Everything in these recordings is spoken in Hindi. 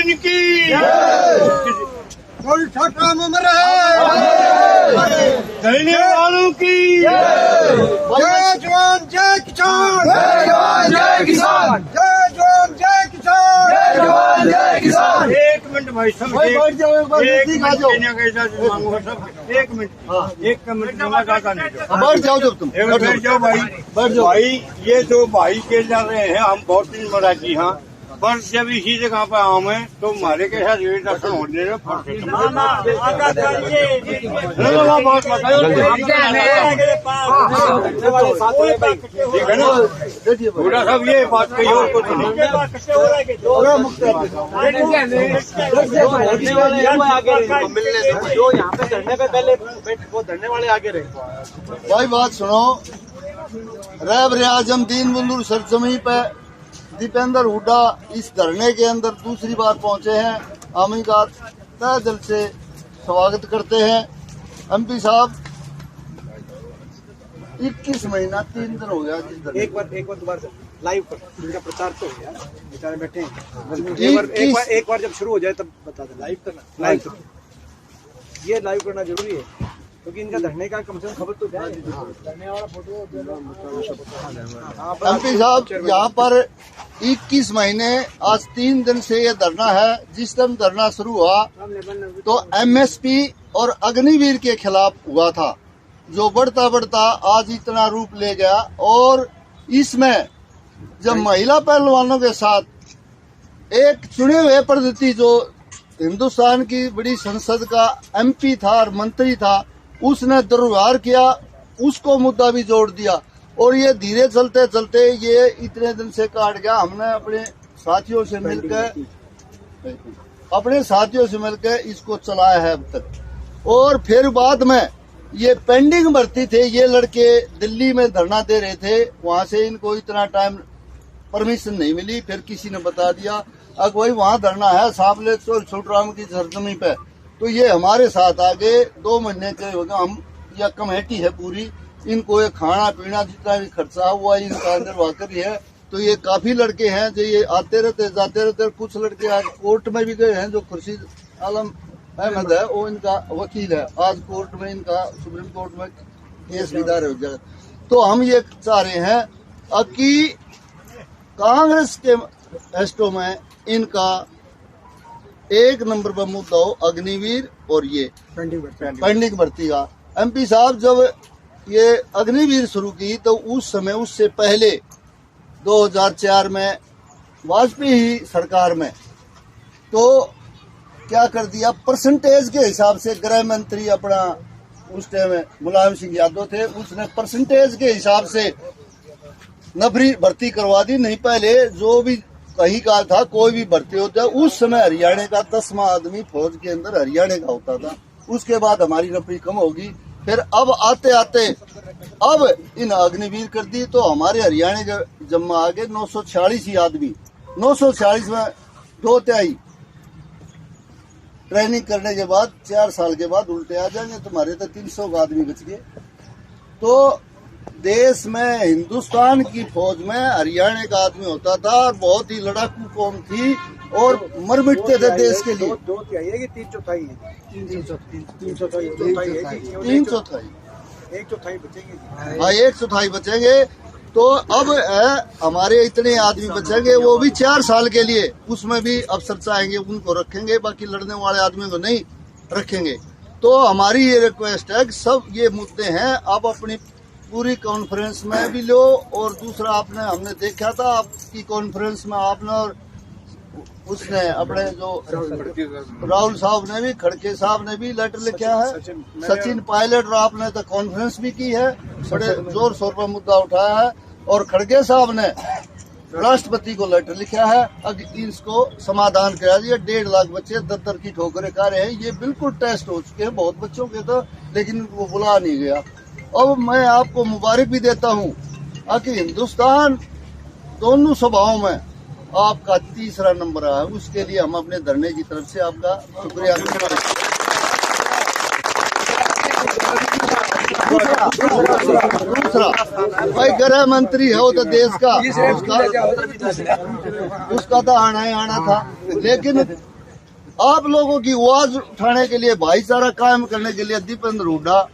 जवान की कोई छोटा उम्र है धरने वालों की जय जवान जय किसान, जय जवान जय किसान, जय जवान जय किसान, जय जवान जय किसान। एक मिनट भाई सब भाई बैठ जाओ, एक बार एक नजदीक आ मिनट जाओ। कहने का इजाजत मांगूंगा सब। एक मिनट जमा जाता नहीं दो। बैठ जाओ जब तुम बैठ जाओ भाई, बैठ जाओ। भाई ये जो भाई के जा रहे हैं हम बहुत दिन मराठी हाँ, पर जब इसी जगह पर आम है तो हमारे के साथ ये दर्शन होने में बात ठीक है ना पूरा सब ये बात कही और कुछ नहीं। जो यहाँ पे धरने पे पहले वो धरने वाले आगे रहे। भाई बात सुनो, रैब रियाजम दीन बंधु सरजमी पे दीपेंद्र हुड्डा इस धरने के अंदर दूसरी बार पहुंचे हैं। हम इनका तहे दिल से स्वागत करते हैं। एमपी साहब 21 महीना 3 दिन हो गया जिस धरने एक बार दोबारा लाइव पर इनका प्रचार तो हो गया, बेचारे बैठे हैं। एक बार जब शुरू हो जाए तब बता दें। लाइव करना, लाइव ये लाइव करना जरूरी है क्योंकि इनका धरने का कम से कम खबर तो जाए। एमपी साहब यहाँ पर 21 महीने आज 3 दिन से ये धरना है। जिस दिन धरना शुरू हुआ तो एमएसपी और अग्निवीर के खिलाफ हुआ था, जो बढ़ता बढ़ता आज इतना रूप ले गया। और इसमें जब महिला पहलवानों के साथ एक चुने हुए प्रतिनिधि जो हिंदुस्तान की बड़ी संसद का एमपी था और मंत्री था, उसने दुर्व्यवहार किया, उसको मुद्दा भी जोड़ दिया। और ये धीरे चलते चलते ये इतने दिन से काट गया। हमने अपने साथियों से मिलकर इसको चलाया है अब तक। और फिर बाद में ये पेंडिंग भर्ती थे, ये लड़के दिल्ली में धरना दे रहे थे, वहां से इनको इतना टाइम परमिशन नहीं मिली। फिर किसी ने बता दिया अब वही वहां धरना है सामले छोटराम की सरजमी पे, तो ये हमारे साथ आगे 2 महीने के होगा। हम या कमेटी है पूरी, इनको ये खाना पीना जितना भी खर्चा हुआ इनका निर्वाह करी है। तो ये काफी लड़के हैं जो ये आते रहते जाते रहते। कुछ लड़के आज कोर्ट में भी गए हैं। जो खुर्शीद आलम अहमद है वो इनका वकील है, आज कोर्ट में इनका सुप्रीम कोर्ट में केस भी दायर हो जाएगा। तो हम ये चाह रहे हैं अब कि कांग्रेस के एस्टो में इनका 1 नंबर पर मुद्दा हो अग्निवीर और ये पेंडिंग भर्ती का। एमपी साहब जब ये अग्निवीर शुरू की तो उस समय उससे पहले 2004 में वाजपेयी सरकार में तो क्या कर दिया, परसेंटेज के हिसाब से गृह मंत्री अपना उस टाइम मुलायम सिंह यादव थे, उसने परसेंटेज के हिसाब से नफरी भर्ती करवा दी। नहीं पहले जो भी कहीं का था कोई भी भर्ती होता है, उस समय हरियाणा का 10वां आदमी फौज के अंदर हरियाणा का होता था। उसके बाद हमारी नफरी कम होगी। फिर अब आते आते अब इन अग्निवीर कर दी तो हमारे हरियाणा के जमा आगे 946 ही आदमी, 946 में 2/3 ट्रेनिंग करने के बाद 4 साल के बाद उल्टे आ जाएंगे। तुम्हारे तो 300 का आदमी बच गए। तो देश में हिंदुस्तान की फौज में हरियाणा का आदमी होता था और बहुत ही लड़ाकू कौम थी और मर मिटते थे देश के लिए। 2/3 है कि 3/4 है? 3/4 1/4 बचेंगे। हाँ 1/4 बचेंगे। तो अब हमारे इतने आदमी बचेंगे, वो भी 4 साल के लिए। उसमें भी अफसर चाहेंगे उनको रखेंगे, बाकी लड़ने वाले आदमी को नहीं रखेंगे। तो हमारी ये रिक्वेस्ट है कि सब ये मुद्दे हैं आप अपनी पूरी कॉन्फ्रेंस में भी लो। और दूसरा आपने हमने देखा था आपकी कॉन्फ्रेंस में आपने और उसने अपने जो राहुल साहब ने भी, खड़के साहब ने भी लेटर लिखा है, सचिन पायलट और आपने तो कॉन्फ्रेंस भी की है, बड़े जोर शोर पर मुद्दा उठाया है। और खड़गे साहब ने राष्ट्रपति को लेटर लिखा है, अब इसको समाधान करा दिया। 1.5 लाख बच्चे दर की ठोकरें खा रहे हैं। ये बिल्कुल टेस्ट हो चुके हैं बहुत बच्चों के तो, लेकिन वो बुला नहीं गया। अब मैं आपको मुबारक भी देता हूँ कि हिंदुस्तान दोनों सभाओं में आपका 3रा नंबर आया है। उसके लिए हम अपने धरने की तरफ से आपका शुक्रिया। दूसरा भाई गृह मंत्री है वो तो देश का, उसका तो आना ही आना था। लेकिन आप लोगों की आवाज उठाने के लिए, भाईचारा कायम करने के लिए दीपेंद्र हुड्डा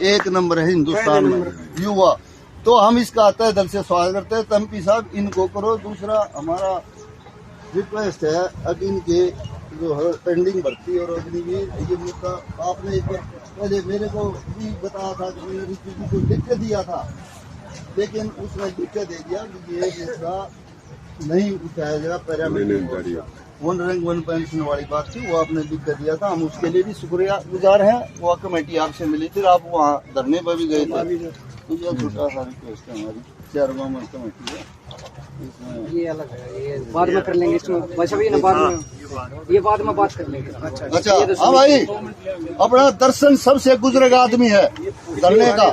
एक नंबर है हिंदुस्तान में युवा। तो हम इसका तहे दिल से स्वागत करते हैं। एमपी साहब इनको करो। दूसरा हमारा रिक्वेस्ट है, अब इनके जो है पेंडिंग भर्ती और अग्निवीर, ये मुद्दा आपने एक बार पहले मेरे को भी बताया था कि मैंने ऋतु जी को लिख के दिया था, लेकिन उसने लिख के दे दिया कि ये मुद्दा नहीं उठाया जाएगा। Parameter one rank one pension वाली बात थी, वो आपने लिख कर दिया था। हम उसके लिए भी शुक्रिया गुजार हैं। वो कमेटी आपसे मिली थी, आप वहाँ धरने पर भी गए थे। तो यह छोटा सा रिक्वेस्ट है हमारी, 4 गाँव कमेटी है, ये अलग है, ये बाद में कर लेंगे इसमें। वैसे भी ना बाद में, ये बाद में बात कर लेंगे। अच्छा हाँ भाई, अपना दर्शन सबसे बुजुर्ग आदमी है धरने का।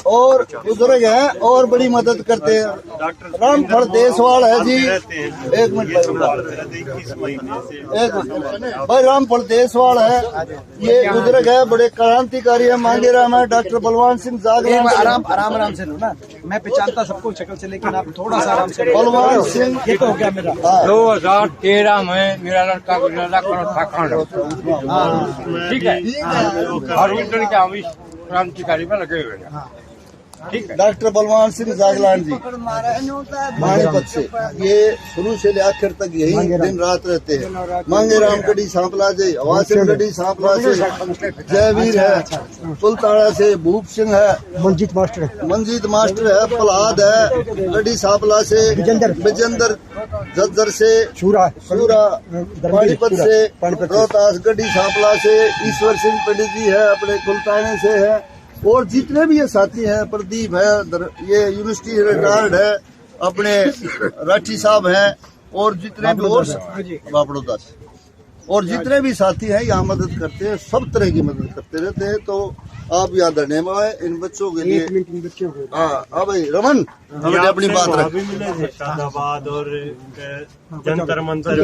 और बुजुर्ग हैं और बड़ी मदद करते हैं। रामफल देसवाल है जी, एक मिनट भाई, रामफल देसवाल है, ये बुजुर्ग है, बड़े क्रांतिकारी है, मांगे राम है। डॉक्टर बलवान सिंह जागरण, आराम से लो ना, मैं पहचानता सबको शक्ल से, लेकिन आप थोड़ा सा आराम से। बलवान सिंह, ये तो हो गया मेरा। 2013 में मेरा लड़का गुजरा ठीक है, और उनके हम इस क्रांतिकारी में लगे हुए हैं। ठीक है। डॉक्टर बलवान सिंह जागलान जी पानीपत से, ये शुरू से ले आखिर तक यही दिन रात रहते हैं। मांगे राम गढ़ी सांपला से, हवासिन गढ़ी सांपला से, जयवीर है, सुल्ताना से, भूप सिंह है, मंजीत मास्टर है, प्रहलाद है गढ़ी सांपला से, विजेंद्र जज्जर से, सूरा पानीपत से, रोहतास गढ़ी सांपला से, ईश्वर सिंह पंडित जी है अपने कुलताने से है, और जितने भी ये साथी हैं, प्रदीप है, ये यूनिवर्सिटी रिटायर्ड है, अपने राठी साहब हैं, और जितने भी और बापड़ोदा से, और जितने भी साथी हैं यहाँ मदद करते हैं, सब तरह की मदद करते रहते हैं। तो आप यहाँ धरने में आए इन बच्चों के लिए। हाँ भाई रमन, हमें अपनी बात रख। शादाबाद और जंतर मंतर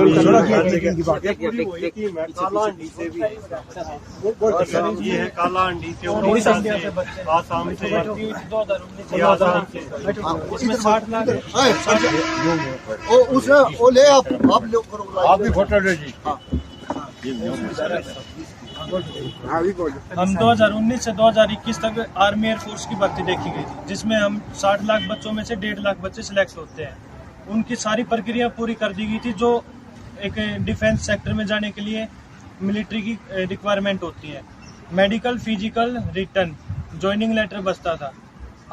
काला अंडी से भी ये है, काला अंडी से, उड़ीसा से, आसाम से, इसमें 60 लाख वो ले आप लोग करो, आप भी फोटो ले जी। हम 2019 से 2021 तक आर्मी एयरफोर्स की भर्ती देखी गई थी, जिसमें हम 60 लाख बच्चों में से 1.5 लाख बच्चे सिलेक्ट होते हैं। उनकी सारी प्रक्रिया पूरी कर दी गई थी, जो एक डिफेंस सेक्टर में जाने के लिए मिलिट्री की रिक्वायरमेंट होती है। Medical, physical, return, joining letter बचता था।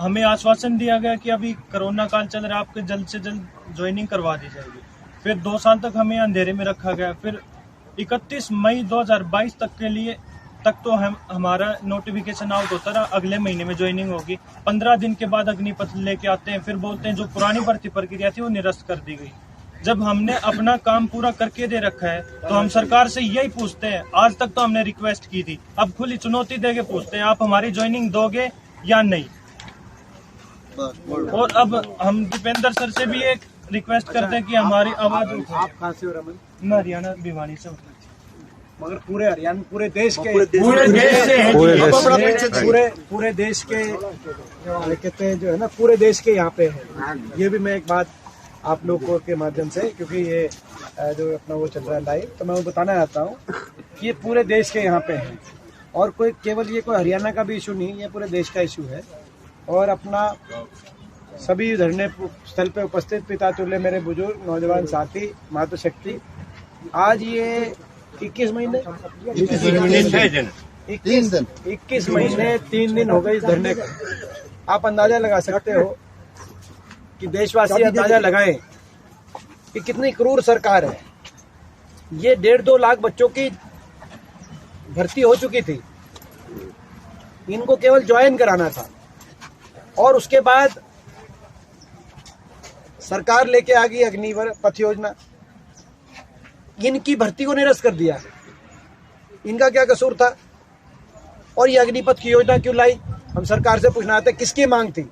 हमें आश्वासन दिया गया कि अभी कोरोना काल चल रहा है, आपके जल्द से जल्द ज्वाइनिंग करवा दी जाएगी। फिर 2 साल तक हमें अंधेरे में रखा गया। फिर 31 मई 2022 तक के लिए तो हमारा नोटिफिकेशन आउट होता रहा, अगले महीने में ज्वाइनिंग होगी। 15 दिन के बाद अग्निपथ लेके आते हैं, फिर बोलते हैं जो पुरानी भर्ती प्रक्रिया थी वो निरस्त कर दी गई। जब हमने अपना काम पूरा करके दे रखा है तो हम सरकार से यही पूछते हैं, आज तक तो हमने रिक्वेस्ट की थी, अब खुली चुनौती देके पूछते हैं, आप हमारी ज्वाइनिंग दोगे या नहीं। और अब हम दीपेंद्र सर से भी एक रिक्वेस्ट करते हैं कि हमारी आवाज उठाएं। आप कहाँ से हो रमन? मैं हरियाणा भिवानी से। मगर पूरे हरियाणा, पूरे देश के, पूरे देश के कहते हैं जो है ना, पूरे देश के यहाँ पे है। ये भी मैं एक बात आप लोगों के माध्यम से, क्योंकि ये जो अपना वो चल रहा है लाइव, तो मैं वो बताना चाहता हूँ कि ये पूरे देश के यहाँ पे है, और कोई केवल ये कोई हरियाणा का भी इशू नहीं, ये पूरे देश का इशू है। और अपना सभी धरने स्थल पे उपस्थित पिता तुल्य मेरे बुजुर्ग नौजवान साथी, मातृशक्ति, आज ये 21 महीने 21 महीने 3 दिन हो गए इस धरने का। आप अंदाजा लगा सकते हो कि देशवासी अंदाजा लगाएं कि कितनी क्रूर सरकार है। ये 1.5-2 लाख बच्चों की भर्ती हो चुकी थी, इनको केवल ज्वाइन कराना था, और उसके बाद सरकार लेके आ गई अग्निपथ योजना, इनकी भर्ती को निरस्त कर दिया। इनका क्या कसूर था? और ये अग्निपथ की योजना क्यों लाई? हम सरकार से पूछना चाहते, किसकी मांग थी?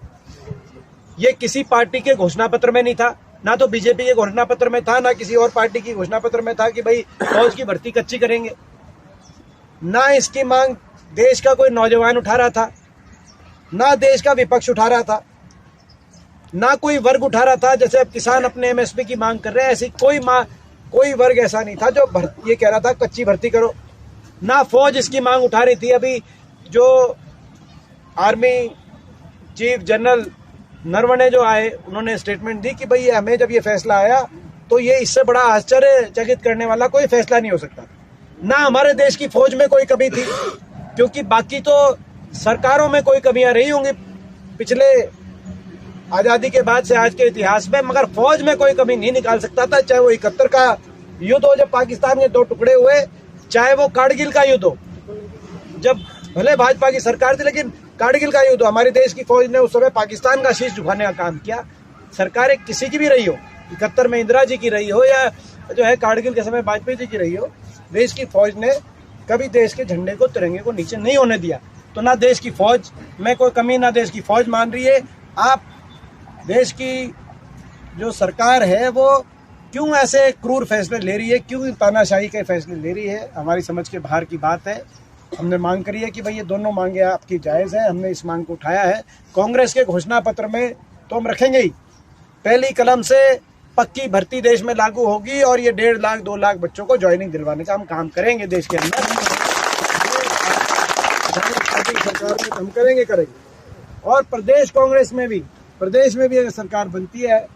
ये किसी पार्टी के घोषणा पत्र में नहीं था, ना तो बीजेपी के घोषणा पत्र में था, ना किसी और पार्टी की घोषणा पत्र में था कि भाई फौज की भर्ती कच्ची करेंगे। ना इसकी मांग देश का कोई नौजवान उठा रहा था, ना देश का विपक्ष उठा रहा था, ना कोई वर्ग उठा रहा था। जैसे अब किसान अपने एमएसपी की मांग कर रहे हैं, ऐसी कोई वर्ग ऐसा नहीं था जो ये कह रहा था कच्ची भर्ती करो। ना फौज इसकी मांग उठा रही थी। अभी जो आर्मी चीफ जनरल नरवणे जो आए, उन्होंने स्टेटमेंट दी कि भाई हमें जब ये फैसला आया तो ये इससे बड़ा आश्चर्यचकित करने वाला कोई फैसला नहीं हो सकता। ना हमारे देश की फौज में कोई कमी थी, क्योंकि बाकी तो सरकारों में कोई कमियां रही होंगी पिछले आजादी के बाद से आज के इतिहास में, मगर फौज में कोई कमी नहीं निकाल सकता था। चाहे वो 71 का युद्ध हो जब पाकिस्तान के 2 टुकड़े हुए, चाहे वो कारगिल का युद्ध हो जब भले भाजपा की सरकार थी, लेकिन कारगिल का युद्ध, हमारे देश की फौज ने उस समय पाकिस्तान का शीश झुकाने का काम किया। सरकारें किसी की भी रही हो, 71 में इंदिरा जी की रही हो या जो है कारगिल के समय वाजपेयी जी की रही हो, देश की फौज ने कभी देश के झंडे को, तिरंगे को नीचे नहीं होने दिया। तो ना देश की फौज में कोई कमी, ना देश की फौज मान रही है। आप देश की जो सरकार है वो क्यों ऐसे क्रूर फैसले ले रही है, क्यों तानाशाही के फैसले ले रही है, हमारी समझ के बाहर की बात है। हमने मांग करी है कि भाई ये दोनों मांगे आपकी जायज़ है, हमने इस मांग को उठाया है। कांग्रेस के घोषणा पत्र में तो हम रखेंगे ही, पहली कलम से पक्की भर्ती देश में लागू होगी और ये 1.5 लाख 2 लाख बच्चों को ज्वाइनिंग दिलवाने का हम काम करेंगे देश के अंदर। सरकार में हम करेंगे। और प्रदेश कांग्रेस में भी, प्रदेश में भी अगर सरकार बनती है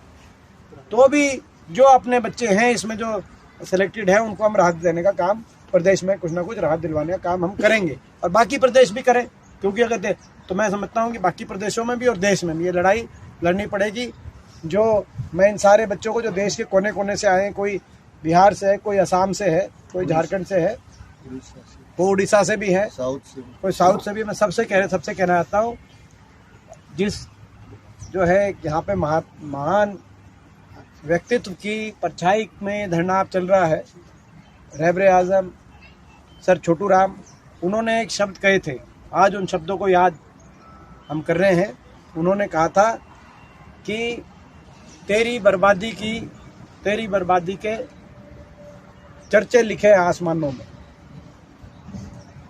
तो भी जो अपने बच्चे हैं इसमें जो सिलेक्टेड है उनको हम राहत देने का काम, प्रदेश में कुछ ना कुछ राहत दिलवाने का काम हम करेंगे। और बाकी प्रदेश भी करें, क्योंकि अगर तो मैं समझता हूँ कि बाकी प्रदेशों में भी और देश में भी ये लड़ाई लड़नी पड़ेगी। जो मैं इन सारे बच्चों को जो देश के कोने कोने से आए हैं, कोई बिहार से है, कोई असम से है, कोई झारखंड से है, कोई उड़ीसा से भी है, कोई साउथ से भी, मैं सबसे कहना चाहता हूँ, जिस जो है यहाँ पे महान व्यक्तित्व की परछाई में धरना चल रहा है, रहबरे आजम सर छोटू राम, उन्होंने एक शब्द कहे थे, आज उन शब्दों को याद हम कर रहे हैं। उन्होंने कहा था कि तेरी बर्बादी के चर्चे लिखे हैं आसमानों में,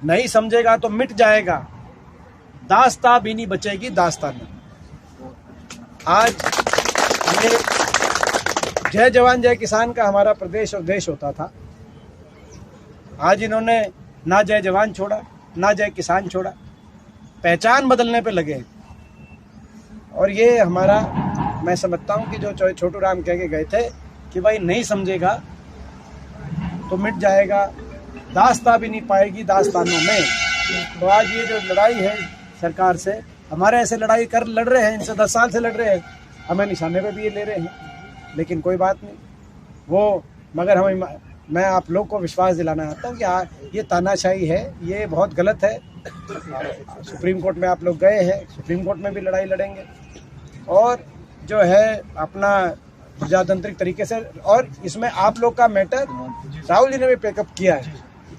नहीं समझेगा तो मिट जाएगा, दास्तां भी नहीं बचेगी दास्तान में। आज ये जय जवान जय किसान का हमारा प्रदेश और देश होता था, आज इन्होंने ना जय जवान छोड़ा ना जय किसान छोड़ा, पहचान बदलने पे लगे। और ये हमारा, मैं समझता हूँ कि जो छोटू राम कह के गए थे कि भाई नहीं समझेगा तो मिट जाएगा, दास्तां भी नहीं पाएगी दास्तानों में। तो आज ये जो लड़ाई है सरकार से, हमारे ऐसे लड़ाई लड़ रहे हैं, इनसे 10 साल से लड़ रहे हैं, हमें निशाने पे भी ये ले रहे हैं, लेकिन कोई बात नहीं वो, मगर मैं आप लोग को विश्वास दिलाना चाहता हूँ कि ये तानाशाही है, ये बहुत गलत है। सुप्रीम कोर्ट में आप लोग गए हैं, सुप्रीम कोर्ट में भी लड़ाई लड़ेंगे और जो है अपना प्रजातांत्रिक तरीके से। और इसमें आप लोग का मैटर राहुल जी ने भी पिकअप किया है,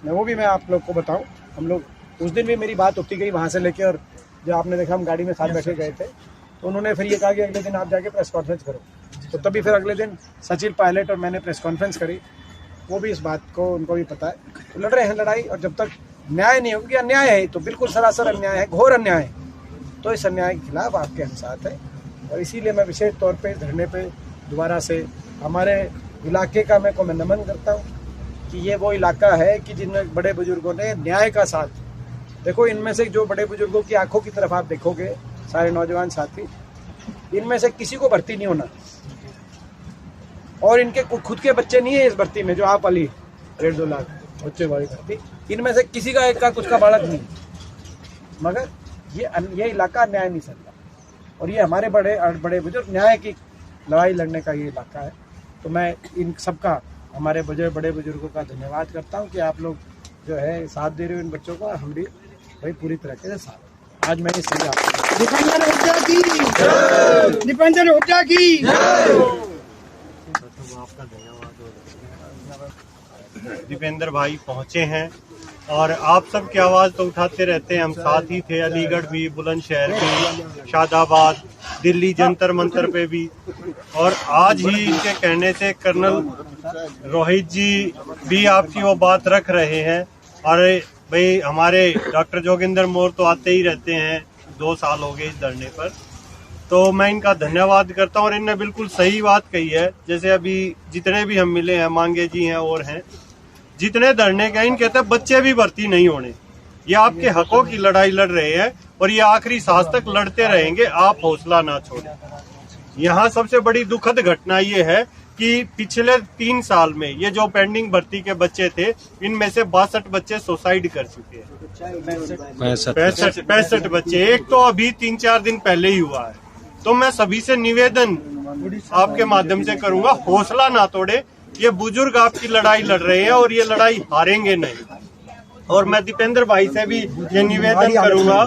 वो भी मैं आप लोग को बताऊं। हम लोग उस दिन भी मेरी बात उठती गई वहाँ से लेके, और जो आपने देखा हम गाड़ी में साथ बैठे गए थे, तो उन्होंने फिर ये कहा कि अगले दिन आप जाके प्रेस कॉन्फ्रेंस करो। तो तभी फिर अगले दिन सचिन पायलट और मैंने प्रेस कॉन्फ्रेंस करी, वो भी इस बात को उनको भी पता है। तो लड़ रहे हैं लड़ाई, और जब तक न्याय नहीं होगी, अन्याय है तो बिल्कुल सरासर अन्याय है, घोर अन्याय है, तो इस अन्याय के खिलाफ आपके हम साथ है। और इसीलिए मैं विशेष तौर पे धरने पे दोबारा से हमारे इलाके का मैं नमन करता हूँ कि ये वो इलाका है कि जिनमें बड़े बुजुर्गों ने न्याय का साथ, देखो इनमें से जो बड़े बुजुर्गों की आंखों की तरफ आप देखोगे, सारे नौजवान साथी, इनमें से किसी को भर्ती नहीं होना, और इनके खुद के बच्चे नहीं है इस भर्ती में, जो आप वाली 1.5-2 लाख बच्चे वाली भर्ती, इनमें से किसी का एक का कुछ का बालक नहीं, मगर ये इलाका न्याय नहीं सकता। और ये हमारे बड़े बुजुर्ग न्याय की लड़ाई लड़ने का ये इलाका है। तो मैं इन सबका, हमारे बड़े बुजुर्गों का धन्यवाद करता हूँ कि आप लोग जो है साथ दे रहे हो इन बच्चों को, हम भी भाई पूरी तरीके से साथ। आज मैंने सही दीपेंद्र हुड्डा की आपका धन्यवाद। दीपेंद्र भाई पहुंचे हैं और आप सब की आवाज़ तो उठाते रहते हैं, हम साथ ही थे, अलीगढ़ भी, बुलंदशहर भी, शादाबाद, दिल्ली जंतर मंतर पे भी। और आज ही इनके कहने से कर्नल रोहित जी भी आपकी वो बात रख रहे हैं। और भाई हमारे डॉक्टर जोगिंदर मोर तो आते ही रहते हैं, 2 साल हो गए इस धरने पर, तो मैं इनका धन्यवाद करता हूँ। और इनने बिल्कुल सही बात कही है। जैसे अभी जितने भी हम मिले हैं, मांगे जी हैं और हैं, जितने धरने गए, इन कहते हैं बच्चे भी भर्ती नहीं होने। ये आपके हकों की लड़ाई लड़ रहे हैं और ये आखिरी सांस तक लड़ते रहेंगे, आप हौसला ना छोड़ें। यहाँ सबसे बड़ी दुखद घटना ये है कि पिछले 3 साल में ये जो पेंडिंग भर्ती के बच्चे थे, इनमें से 62 बच्चे सुसाइड कर चुके हैं। 65 बच्चे। एक तो अभी 3-4 दिन पहले ही हुआ है। तो मैं सभी से निवेदन आपके माध्यम से करूंगा, हौसला ना तोड़े। ये बुजुर्ग आपकी लड़ाई लड़ रहे हैं और ये लड़ाई हारेंगे नहीं। और मैं दीपेंद्र भाई से भी ये निवेदन करूंगा,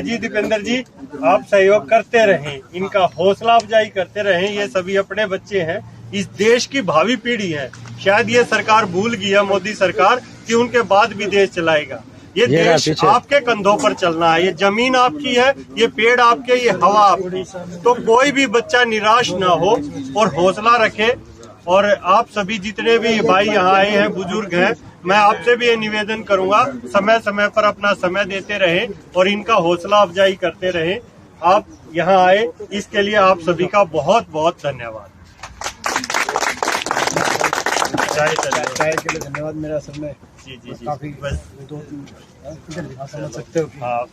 जी दीपेंद्र जी, आप सहयोग करते रहें, इनका हौसला अफजाई करते रहें। ये सभी अपने बच्चे हैं, इस देश की भावी पीढ़ी है। शायद ये सरकार भूल गई है, मोदी सरकार, कि उनके बाद भी देश चलाएगा। ये देश आपके कंधों पर चलना है। ये जमीन आपकी है, ये पेड़ आपके, ये हवा आपकी। तो कोई भी बच्चा निराश ना हो और हौसला रखे। और आप सभी जितने भी भाई यहाँ आए हैं, बुजुर्ग हैं, मैं आपसे भी ये निवेदन करूंगा, समय समय पर अपना समय देते रहें और इनका हौसला अफजाई करते रहें। आप यहाँ आए, इसके लिए आप सभी का बहुत बहुत धन्यवाद। चाय के लिए धन्यवाद। मेरा असल में जी काफी बस समझ सकते हो। हाँ।